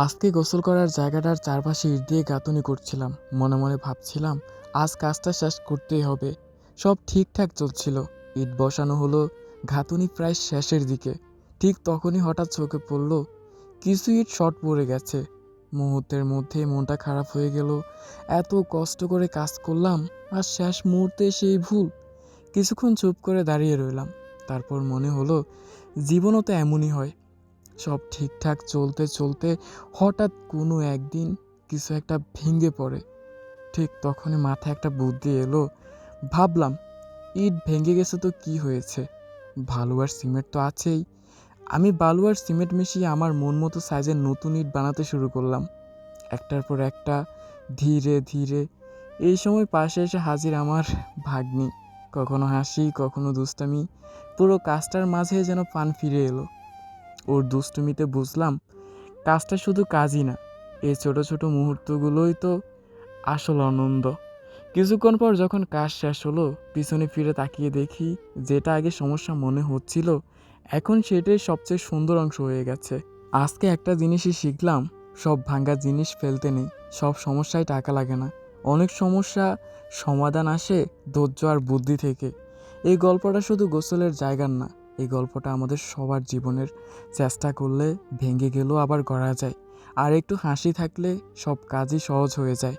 আজকে গোসল করার জায়গাটার চারপাশে ইট দিয়ে গাঁথুনি করছিলাম। মনে মনে ভাবছিলাম আজ কাজটা শেষ করতেই হবে। সব ঠিকঠাক চলছিল। ইট বসানো হলো, গাঁথুনি প্রায় শেষের দিকে। ঠিক তখনই হঠাৎ চোখে পড়ল কিছু ইট শর্ট পড়ে গেছে। মুহূর্তের মধ্যেই মনটা খারাপ হয়ে গেল। এত কষ্ট করে কাজ করলাম আর শেষ মুহূর্তে সেই ভুল। কিছুক্ষণ চুপ করে দাঁড়িয়ে রইলাম। তারপর মনে হলো জীবনও তো এমনই হয়। সব ঠিকঠাক চলতে চলতে হঠাৎ কোনো একদিন কিছু একটা ভেঙে পড়ে। ঠিক তখনই মাথায় একটা বুদ্ধি এলো। ভাবলাম ইট ভেঙে গেছে তো কি হয়েছে, বালু আর সিমেন্ট তো আছেই। আমি বালু আর সিমেন্ট মিশিয়ে আমার মন মতো সাইজের নতুন ইট বানাতে শুরু করলাম, একটার পর একটা, ধীরে ধীরে। এই সময় পাশে এসে হাজির আমার ভাগ্নি। কখনো হাসি, কখনো দুষ্টামি। পুরো কাজটার মাঝে যেন প্রাণ ফিরে এলো। ওর দুষ্টুমিতে বুঝলাম কাজটা শুধু কাজই না, এই ছোট ছোট মুহূর্তগুলোই তো আসল আনন্দ। কিছুক্ষণ পর যখন কাজ শেষ হলো, পিছনে ফিরে তাকিয়ে দেখি যেটা আগে সমস্যা মনে হচ্ছিল এখন সেটাই সবচেয়ে সুন্দর অংশ হয়ে গেছে। আজকে একটা জিনিসই শিখলাম, সব ভাঙা জিনিস ফেলতে নেই। সব সমস্যায় টাকা লাগে না। অনেক সমস্যা সমাধান আসে ধৈর্য আর বুদ্ধি থেকে। এই গল্পটা শুধু গোসলের জায়গার না, এই গল্পটা আমাদের সবার জীবনের। চেষ্টা করলে ভেঙে গেলেও আবার গড়া যায়, আর একটু হাসি থাকলে সব কাজই সহজ হয়ে যায়।